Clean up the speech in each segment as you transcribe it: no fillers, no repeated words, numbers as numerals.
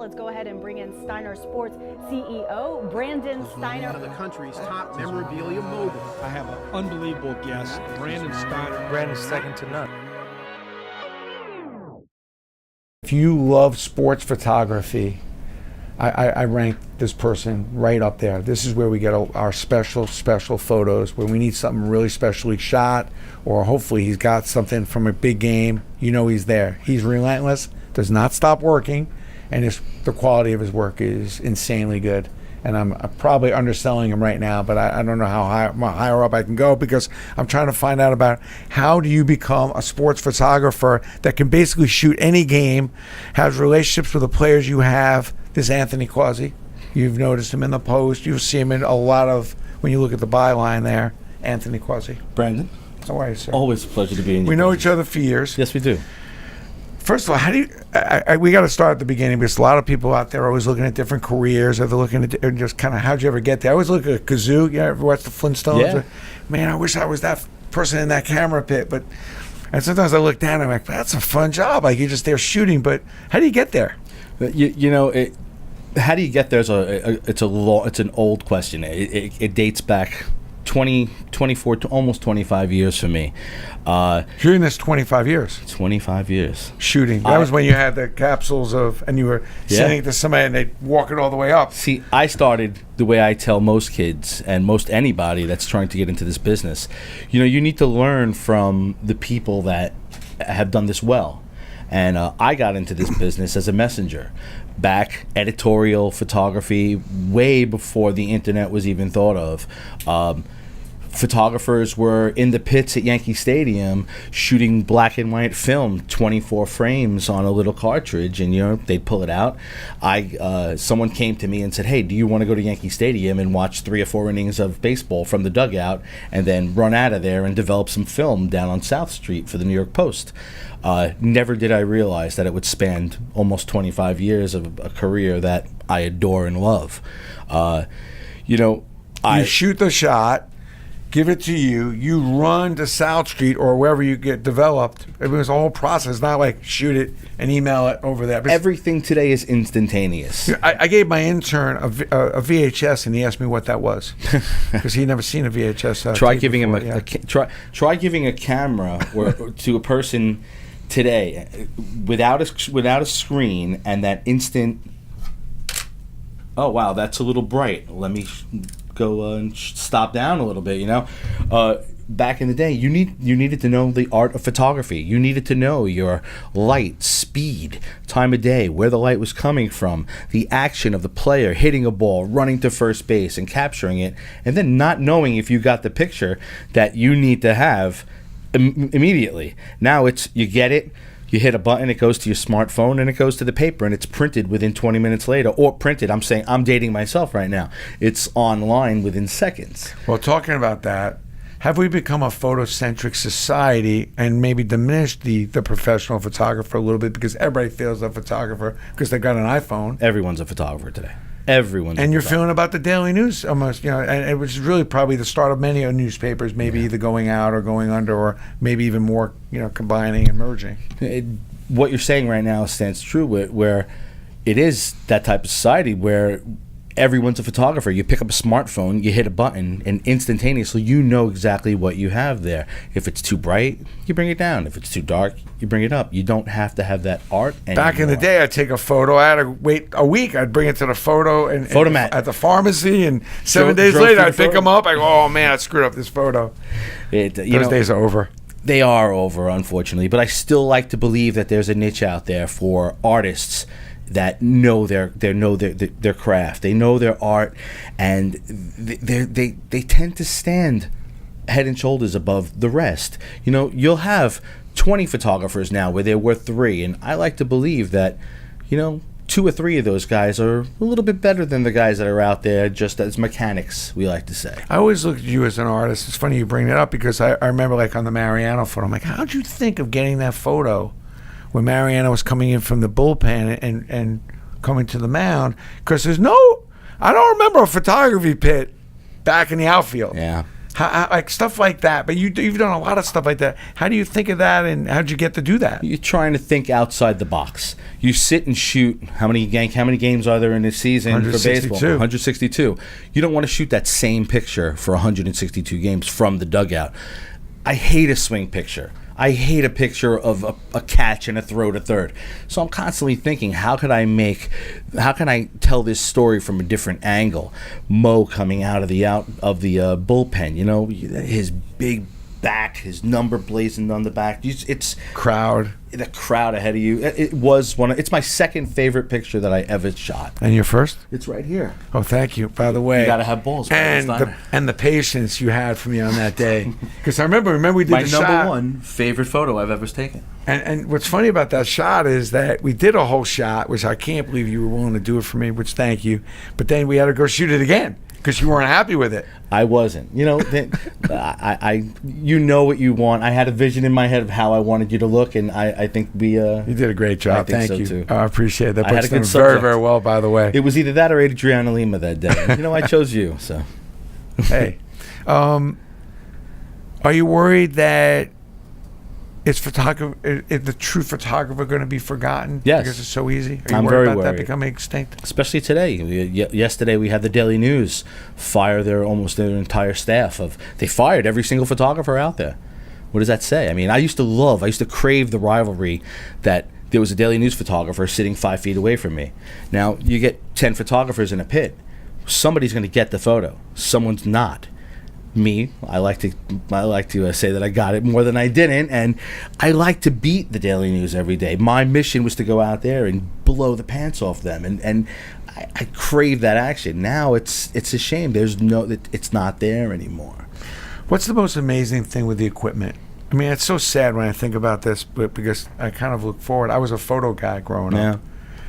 Let's go ahead and bring in Steiner Sports CEO, Brandon Steiner. One of the country's top memorabilia moguls. I have an unbelievable guest, Brandon Steiner. Brandon's second to none. If you love sports photography, I rank this person right up there. This is where we get our special photos, when we need something really specially shot, or hopefully he's got something from a big game. You know he's there. He's relentless, does not stop working, and the quality of his work is insanely good. And I'm probably underselling him right now, but I don't know how higher up I can go, because I'm trying to find out about how do you become a sports photographer that can basically shoot any game, has relationships with the players you have. This Anthony Causi, you've noticed him in the post. You see him in a lot of, when you look at the byline there, Anthony Causi. Brandon, How are you, sir? always a pleasure to be in your We know presence. each other for years. Yes, we do. First of all, how do you? We got to start at the beginning, because a lot of people out there are always looking at different careers, or they're looking at just kind of how'd you ever get there. I always look at Kazoo. You ever watch the Flintstones? Yeah. Man, I wish I was that person in that camera pit. And sometimes I look down and I'm like, that's a fun job. Like, you're just there shooting. But how do you get there? How do you get there? It's an old question. It dates back 24 to almost 25 years for me. Shooting this 25 years. 25 years. Shooting. That was when you had the capsules and you were sending it to somebody and they'd walk it all the way up. See, I started the way I tell most kids and most anybody that's trying to get into this business. You need to learn from the people that have done this well. And I got into this business as a messenger. Back, editorial photography, way before the internet was even thought of. Photographers were in the pits at Yankee Stadium shooting black and white film, 24 frames on a little cartridge, and they'd pull it out. Someone came to me and said, "Hey, do you want to go to Yankee Stadium and watch 3 or 4 innings of baseball from the dugout, and then run out of there and develop some film down on South Street for the New York Post?" Never did I realize that it would span almost 25 years of a career that I adore and love. You shoot the shot, give it to you, you run to South Street or wherever you get developed. It was a whole process. It's not like shoot it and email it over there. Everything today is instantaneous. I gave my intern a VHS, and he asked me what that was, because he'd never seen a VHS. Try giving him try giving a camera to a person today without a screen, and that instant. Oh wow, that's a little bright. Let me go and stop down a little bit. Back in the day, you needed to know the art of photography. You needed to know your light, speed, time of day, where the light was coming from, the action of the player hitting a ball, running to first base and capturing it, and then not knowing if you got the picture that you need to have immediately. Now it's you get it. You hit a button, it goes to your smartphone, and it goes to the paper, and it's printed within 20 minutes later. Or printed, I'm dating myself right now. It's online within seconds. Well, talking about that, have we become a photocentric society and maybe diminished the professional photographer a little bit, because everybody feels a photographer because they got an iPhone? Everyone's a photographer today. And you're feeling about the daily news almost, and it was really probably the start of many newspapers, maybe either going out or going under, or maybe even more, combining and merging. What you're saying right now stands true, where it is that type of society where everyone's a photographer. You pick up a smartphone, you hit a button, and instantaneously you know exactly what you have there. If it's too bright, you bring it down. If it's too dark, you bring it up. You don't have to have that art anymore. Back in the day, I'd take a photo. I had to wait a week. I'd bring it to the photomat at the pharmacy, and 7 days later, I'd pick them up. I go, "Oh man, I screwed up this photo." Those days are over. They are over, unfortunately. But I still like to believe that there's a niche out there for artists that know their craft, they know their art, and they tend to stand head and shoulders above the rest. You'll have 20 photographers now where there were 3, and I like to believe that 2 or 3 of those guys are a little bit better than the guys that are out there just as mechanics, we like to say. I always look at you as an artist. It's funny you bring that up, because I remember, like, on the Mariano photo, I'm like, how'd you think of getting that photo when Mariano was coming in from the bullpen and coming to the mound? Because I don't remember a photography pit back in the outfield. Yeah. Like stuff like that. But you've done a lot of stuff like that. How do you think of that, and how'd you get to do that? You're trying to think outside the box. You sit and shoot. How many games are there in a season for baseball? 162. You don't want to shoot that same picture for 162 games from the dugout. I hate a swing picture. I hate a picture of a catch and a throw to third. So I'm constantly thinking, how can I tell this story from a different angle? Mo coming out of the bullpen, you know, his big back, his number blazoned on the back. It's the crowd ahead of you. It's my second favorite picture that I ever shot. And your first? It's right here. Oh, thank you. By the way, you gotta have balls. And the patience you had for me on that day, because I remember we did my the number shot. one favorite photo I've ever taken. And what's funny about that shot is that we did a whole shot, which I can't believe you were willing to do it for me. Which thank you. But then we had to go shoot it again because you weren't happy with it. I wasn't. You know, you know what you want. I had a vision in my head of how I wanted you to look, and I think we. You did a great job. Thank you. Too. I appreciate that. I had a good very, very well, by the way. It was either that or Adriana Lima that day. You know, I chose you. So. Hey, are you worried that is the true photographer going to be forgotten? Yes. Because it's so easy. Are you I'm worried very about worried. that becoming extinct? Especially today. Yesterday we had the Daily News fire their entire staff. They fired every single photographer out there. What does that say? I mean, I used to crave the rivalry that there was a Daily News photographer sitting 5 feet away from me. Now, you get 10 photographers in a pit. Somebody's going to get the photo. Someone's not. Me, I like to say that I got it more than I didn't, and I like to beat the Daily News every day. My mission was to go out there and blow the pants off them, and I crave that action. Now it's a shame. It's not there anymore. What's the most amazing thing with the equipment? I mean, it's so sad when I think about this, but because I kind of look forward. I was a photo guy growing up.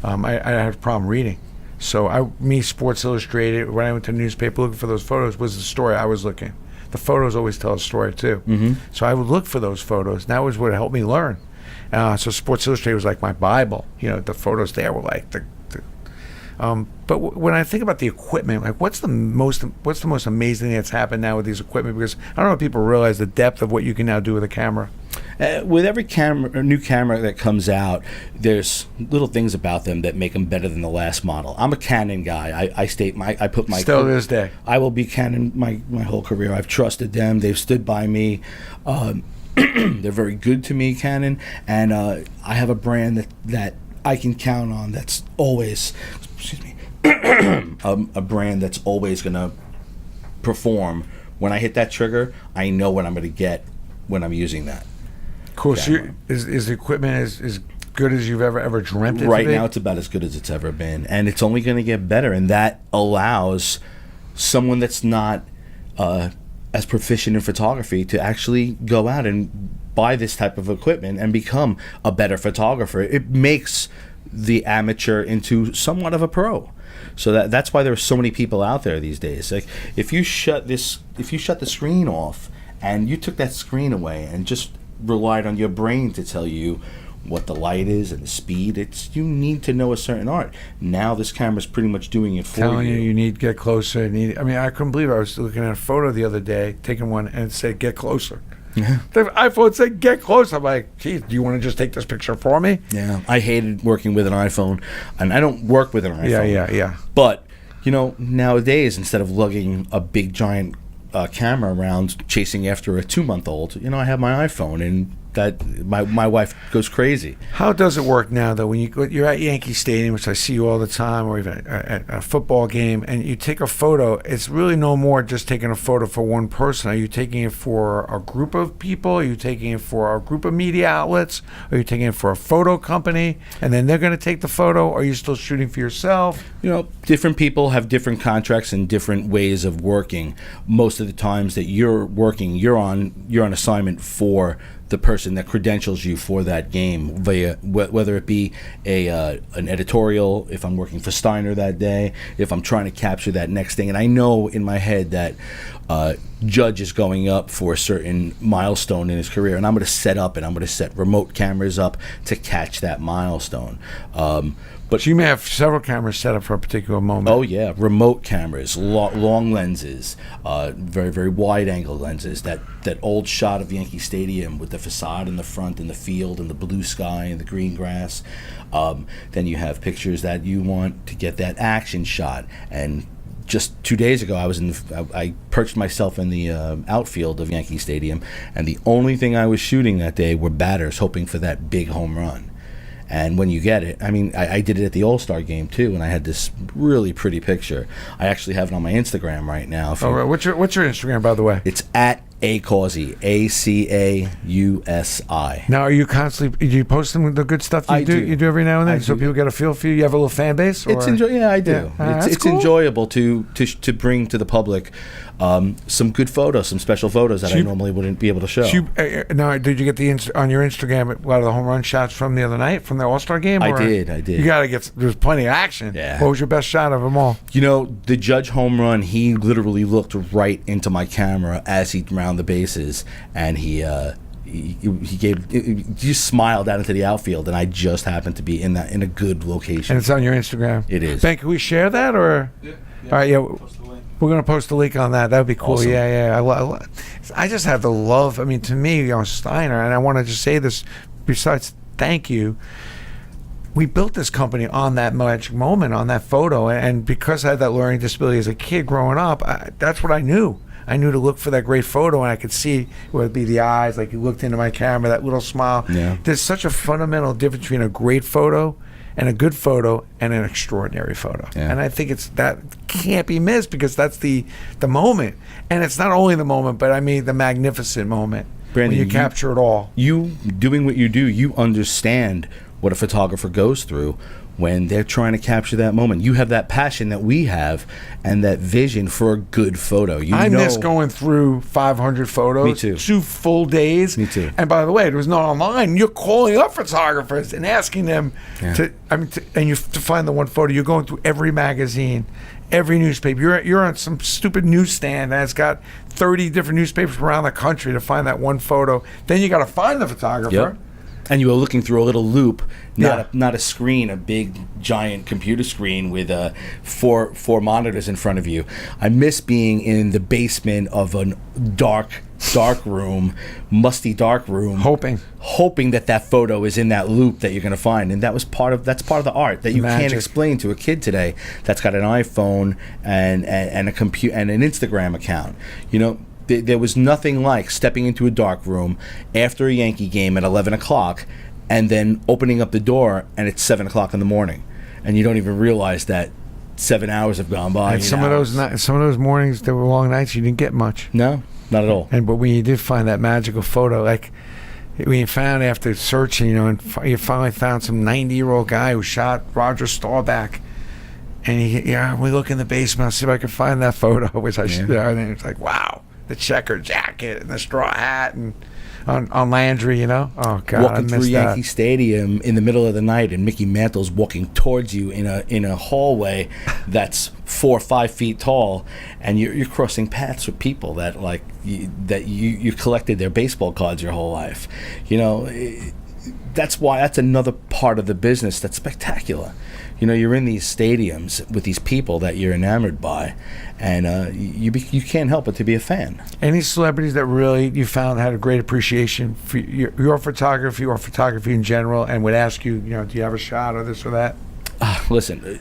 I had a problem reading. So Sports Illustrated, when I went to the newspaper looking for those photos, was the story I was looking. The photos always tell a story too. Mm-hmm. So I would look for those photos. And that was what helped me learn. So Sports Illustrated was like my Bible. You know, the photos there were like but when I think about the equipment, like what's the most amazing thing that's happened now with these equipment? Because I don't know if people realize the depth of what you can now do with a camera. With every new camera that comes out, there's little things about them that make them better than the last model. I'm a Canon guy. I put my still to this day. I will be Canon my whole career. I've trusted them. They've stood by me. They're very good to me, Canon, and I have a brand that I can count on. That's always, a brand that's always gonna perform. When I hit that trigger, I know what I'm gonna get when I'm using that. Cool. So is the equipment as good as you've ever dreamt it right to be? Now it's about as good as it's ever been, and it's only going to get better, and that allows someone that's not as proficient in photography to actually go out and buy this type of equipment and become a better photographer. It makes the amateur into somewhat of a pro. So that's why there are so many people out there these days. Like if you shut the screen off and you took that screen away and just relied on your brain to tell you what the light is and the speed, you need to know a certain art. Now this camera's pretty much doing it for you. Telling you need to get closer. I mean, I couldn't believe it. I was looking at a photo the other day, taking one, and it said, get closer. Yeah. The iPhone said, get closer. I'm like, geez, do you want to just take this picture for me? Yeah, I hated working with an iPhone, and I don't work with an iPhone. Yeah. But, nowadays, instead of lugging a big, giant camera around chasing after a 2-month-old, I have my iPhone, and that my wife goes crazy. How does it work now, though, when you're at Yankee Stadium, which I see you all the time, or even at a football game, and you take a photo? It's really no more just taking a photo for one person. Are you taking it for a group of people? Are you taking it for a group of media outlets? Are you taking it for a photo company, and then they're going to take the photo? Are you still shooting for yourself? Different people have different contracts and different ways of working. Most of the times that you're working, you're on assignment for the person that credentials you for that game, via whether it be an editorial, if I'm working for Steiner that day, if I'm trying to capture that next thing. And I know in my head that Judge is going up for a certain milestone in his career, and I'm going to set remote cameras up to catch that milestone. But So you may have several cameras set up for a particular moment. oh yeah, remote cameras, long lenses, very very wide angle lenses. That old shot of Yankee Stadium with the facade in the front and the field and the blue sky and the green grass. Then you have pictures that you want to get that action shot. And just 2 days ago, I perched myself in the outfield of Yankee Stadium, and the only thing I was shooting that day were batters hoping for that big home run. And when you get it, I mean, I did it at the All-Star game too, and I had this really pretty picture. I actually have it on my Instagram right now. What's your Instagram, by the way? It's at Causi, Acausi. Now, are you constantly? Do you post some of the good stuff you do? You do every now and then, so people get a feel for you. You have a little fan base. Or? Yeah, I do. Yeah. It's Cool. enjoyable to bring to the public some good photos, some special photos that I normally wouldn't be able to show. Now, did you get on your Instagram a lot of the home run shots from the other night, from the All-Star game? I did. You got to get. There's plenty of action. Yeah. What was your best shot of them all? You know, the Judge home run, he literally looked right into my camera as he rounded the bases, and he just smiled out into the outfield, and I just happened to be in a good location. And it's on your Instagram. It is. Ben, can we share that or? Yeah. All right, yeah. We're gonna post a link on that. That would be cool. Awesome. Yeah. I just have the love. I mean, to me, Steiner, and I want to just say this. Besides, thank you. We built this company on that magic moment, on that photo, and because I had that learning disability as a kid growing up, that's what I knew. I knew to look for that great photo, and I could see whether it be the eyes, like you looked into my camera, that little smile. Yeah. There's such a fundamental difference between a great photo and a good photo and an extraordinary photo. Yeah. And I think that can't be missed because that's the moment. And it's not only the moment, but I mean the magnificent moment. Brandon, when you capture it all. You doing what you do, you understand what a photographer goes through when they're trying to capture that moment. You have that passion that we have and that vision for a good photo. I miss going through 500 photos. Me too. 2 full days. Me too. And by the way, it was not online. You're calling up photographers and asking them to find the one photo. You're going through every magazine, every newspaper. You're on some stupid newsstand and it's got 30 different newspapers around the country to find that one photo. Then you got to find the photographer. Yep. And you were looking through a little loop, not a screen, a big giant computer screen with four monitors in front of you. I miss being in the basement of a dark room, musty dark room, hoping that photo is in that loop that you're going to find. And that's part of the art that you can't explain to a kid today that's got an iPhone and a computer and an Instagram account. You know. There was nothing like stepping into a dark room after a Yankee game at 11 o'clock and then opening up the door and it's 7 o'clock in the morning. And you don't even realize that 7 hours have gone by. And some of those mornings, there were long nights, you didn't get much. No, not at all. But when you did find that magical photo, like when you found after searching, and you finally found some 90-year-old guy who shot Roger Staubach. And we look in the basement, I'll see if I can find that photo, which I should. And it's like, wow. The checker jacket and the straw hat and on Landry, Oh God, walking through Yankee Stadium in the middle of the night and Mickey Mantle's walking towards you in a hallway that's 4 or 5 feet tall, and you're crossing paths with people that you collected their baseball cards your whole life. That's another part of the business that's spectacular. You're in these stadiums with these people that you're enamored by, and you can't help but to be a fan. Any celebrities that really you found had a great appreciation for your photography or photography in general, and would ask you, do you have a shot or this or that? Listen,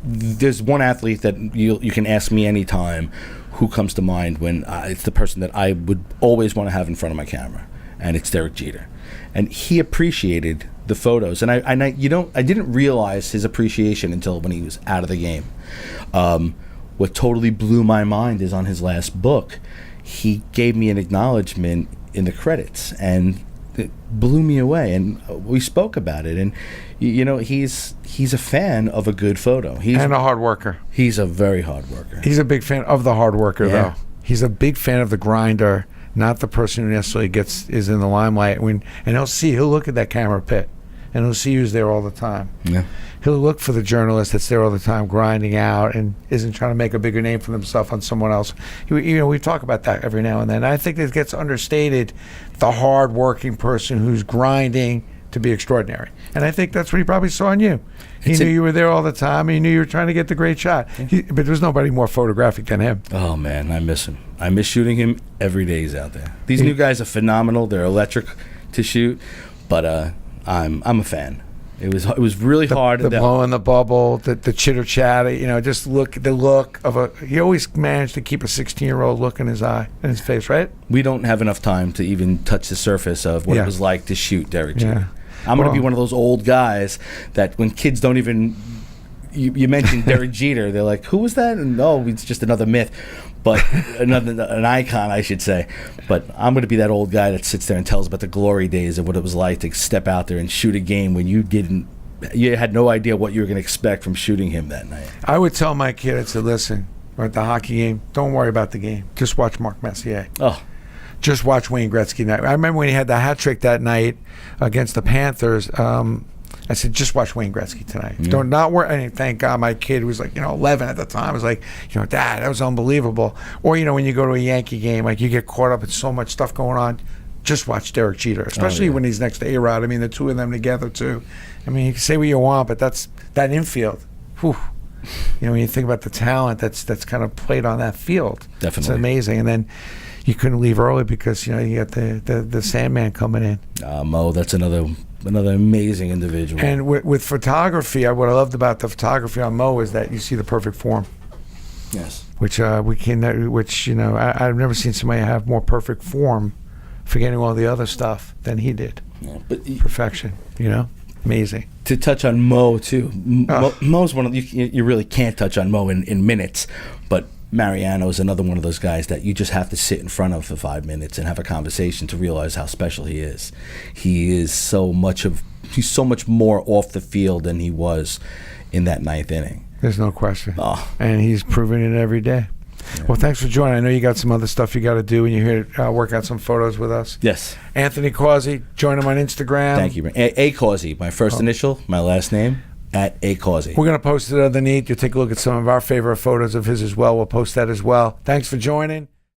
there's one athlete that you can ask me anytime who comes to mind when it's the person that I would always want to have in front of my camera, and it's Derek Jeter. And he appreciated the photos, and I didn't realize his appreciation until when he was out of the game. What totally blew my mind is on his last book, he gave me an acknowledgement in the credits, and it blew me away. And we spoke about it, and he's a fan of a good photo. And a hard worker. He's a very hard worker. He's a big fan of the hard worker, though. He's a big fan of the grinder. Not the person who necessarily is in the limelight. And he'll look at that camera pit and he'll see who's there all the time. Yeah. He'll look for the journalist that's there all the time, grinding out, and isn't trying to make a bigger name for themselves on someone else. We talk about that every now and then. I think it gets understated, the hard-working person who's grinding to be extraordinary. And I think that's what he probably saw in you. He knew you were there all the time. He knew you were trying to get the great shot. But there's nobody more photographic than him. Oh, man, I miss him. I miss shooting him every day he's out there. These new guys are phenomenal. They're electric to shoot, but I'm a fan. It was really hard. The blowing the bubble, the chitter chatter, just the look of he always managed to keep a 16-year-old look in his face, right? We don't have enough time to even touch the surface of what it was like to shoot Derek Jeter. I'm going to be one of those old guys that when kids don't even, you mentioned Derek Jeter, they're like, who was that? And no, it's just another myth. But an icon, I should say. But I'm going to be that old guy that sits there and tells about the glory days of what it was like to step out there and shoot a game when you had no idea what you were going to expect from shooting him that night. I would tell my kid, I'd say, listen, we're at the hockey game. Don't worry about the game. Just watch Mark Messier. Oh. Just watch Wayne Gretzky. I remember when he had the hat trick that night against the Panthers. I said, just watch Wayne Gretzky tonight. Yeah. Don't not worry. And thank God my kid was like, 11 at the time. I was like, Dad, that was unbelievable. Or, when you go to a Yankee game, like you get caught up in so much stuff going on. Just watch Derek Jeter, especially when he's next to A-Rod. I mean, the two of them together too. I mean, you can say what you want, but that's that infield. Whew. When you think about the talent that's kind of played on that field, Definitely, it's amazing. And then you couldn't leave early because you got the Sandman coming in. Mo, that's another amazing individual. And with photography, what I loved about the photography on Mo is that you see the perfect form. Yes. Which I've never seen somebody have more perfect form, forgetting all the other stuff, than he did. Yeah, but perfection, amazing. To touch on Mo too, Mo's one of you really can't touch on Mo in minutes, but Mariano is another one of those guys that you just have to sit in front of for 5 minutes and have a conversation to realize how special he is. He's so much more off the field than he was in that ninth inning. There's no question. Oh. And he's proving it every day. Yeah. Well, thanks for joining. I know you got some other stuff you got to do, and you're here to work out some photos with us. Yes. Anthony Causi, join him on Instagram. Thank you. A Causi, my first initial, my last name, @A Causi. We're going to post it underneath. You'll take a look at some of our favorite photos of his as well. We'll post that as well. Thanks for joining.